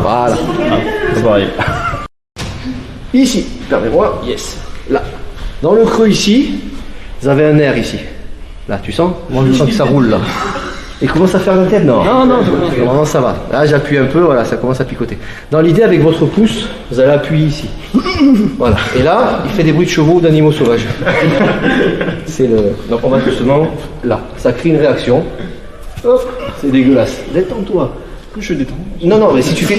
Voilà. C'est pareil. Ici, permets-moi. Yes. Là. Dans le creux ici, vous avez un nerf ici. Là, tu sens? Moi, je sens que ça roule là. Il commence à faire la tête? Non. Non, normalement ça va. Là, j'appuie un peu, voilà, ça commence à picoter. Dans l'idée, avec votre pouce, vous allez appuyer ici. Voilà. Et là, il fait des bruits de chevaux ou d'animaux sauvages. C'est le. Donc, on va doucement là. Ça crée une réaction. Hop, c'est dégueulasse. Détends-toi. Je détends. Non, mais si tu fais.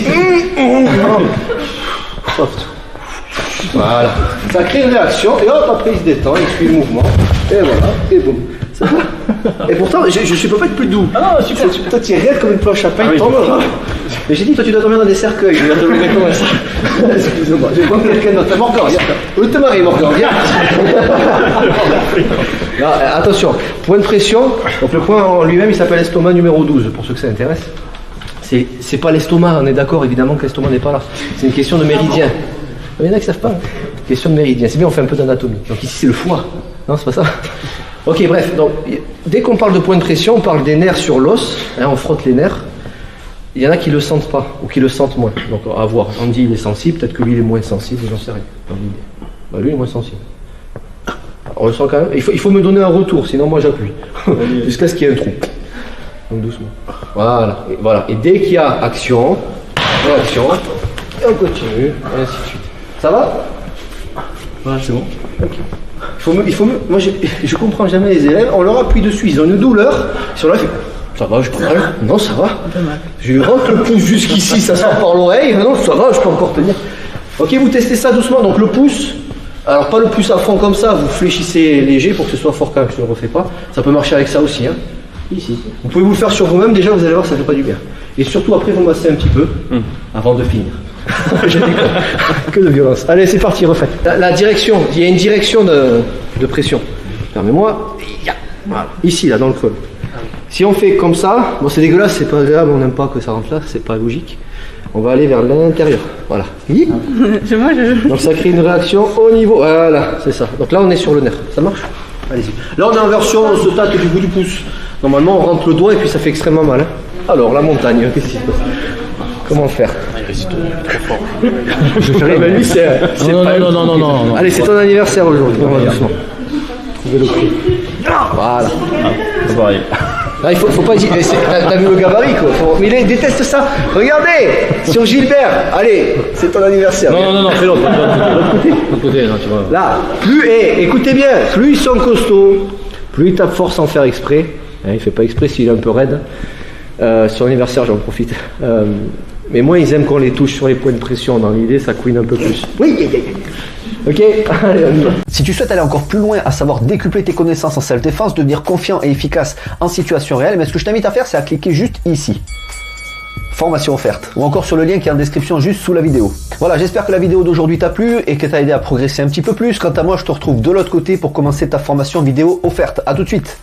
Soft. Voilà. Ça crée une réaction et hop, après il se détend, il suit le mouvement. Et voilà, et boum. Ça va. Et pourtant, je peux pas être plus doux. Ah non, super. Toi, tu es raide comme une planche à pain, Ah oui, tombe. Mais j'ai dit, toi, tu dois dormir dans des cercueils. Je vais te le comment ça. Excuse-moi, je vais prendre quelqu'un d'autre. Morgan, regarde. Où te maries, Morgan, regarde. Non, attention, point de pression. Donc le point en lui-même, il s'appelle estomac numéro 12, pour ceux que ça intéresse. C'est pas l'estomac, on est d'accord évidemment que l'estomac n'est pas là. C'est une question de méridien. Il y en a qui savent pas. Question de méridien. C'est bien, on fait un peu d'anatomie. Donc ici c'est le foie. Non, c'est pas ça. Ok, bref. Donc dès qu'on parle de point de pression, on parle des nerfs sur l'os. Hein, on frotte les nerfs. Il y en a qui le sentent pas ou qui le sentent moins. Donc à voir. On dit il est sensible, peut-être que lui il est moins sensible. J'en sais rien. Bah, lui il est moins sensible. On le sent quand même. Il faut me donner un retour, sinon moi j'appuie. Jusqu'à ce qu'il y ait un trou. Donc doucement. Voilà. Et dès qu'il y a action, réaction, et on continue, et ainsi de suite. Ça va? Ouais, c'est bon. Okay. Moi je comprends jamais les élèves, on leur appuie dessus, ils ont une douleur, ils sont là, ça va, je peux mal. Non, ça va. Je lui rentre le pouce jusqu'ici, ça sort par l'oreille, non, ça va, je peux encore tenir. Ok, vous testez ça doucement, donc le pouce. Alors pas le pouce à fond comme ça, vous fléchissez léger pour que ce soit fort quand même, je ne le refais pas. Ça peut marcher avec ça aussi. Hein. Ici. Vous pouvez vous le faire sur vous-même, déjà vous allez voir ça ne fait pas du bien. Et surtout après vous massez un petit peu avant de finir. Je déconne. Que de violence. Allez c'est parti, refaites. La direction, il y a une direction de pression. Permets-moi. Voilà. Ici là dans le creux. Si on fait comme ça, bon c'est dégueulasse, c'est pas agréable, on n'aime pas que ça rentre là, c'est pas logique. On va aller vers l'intérieur. Voilà. Donc ça crée une réaction au niveau. Voilà, c'est ça. Donc là on est sur le nerf. Ça marche? Allez-y. Là on est en version, on se tâte du bout du pouce. Normalement on rentre le doigt et puis ça fait extrêmement mal. Hein. Alors la montagne, qu'est-ce qui se passe? Comment faire? Il résiste trop fort. Je ferai mais lui c'est. Non. Allez, c'est ton anniversaire aujourd'hui. On va doucement. Trouvez le prix. Voilà. C'est pareil. Là, il faut pas hésiter. T'as vu le gabarit quoi. Mais il déteste ça. Regardez sur Gilbert. Allez, c'est ton anniversaire. Non, fais l'autre. L'autre côté, non, tu vois. Là, écoutez bien, plus ils sont costauds, plus ils tapent fort sans faire exprès. Hein, il fait pas exprès s'il est un peu raide. Sur l'anniversaire, j'en profite. Mais moi, ils aiment qu'on les touche sur les points de pression. Dans l'idée, ça couine un peu plus. Oui. Ok. Si tu souhaites aller encore plus loin, à savoir décupler tes connaissances en self-défense, devenir confiant et efficace en situation réelle, mais ce que je t'invite à faire, c'est à cliquer juste ici. Formation offerte, ou encore sur le lien qui est en description juste sous la vidéo. Voilà, j'espère que la vidéo d'aujourd'hui t'a plu et que t'a aidé à progresser un petit peu plus. Quant à moi, je te retrouve de l'autre côté pour commencer ta formation vidéo offerte. À tout de suite.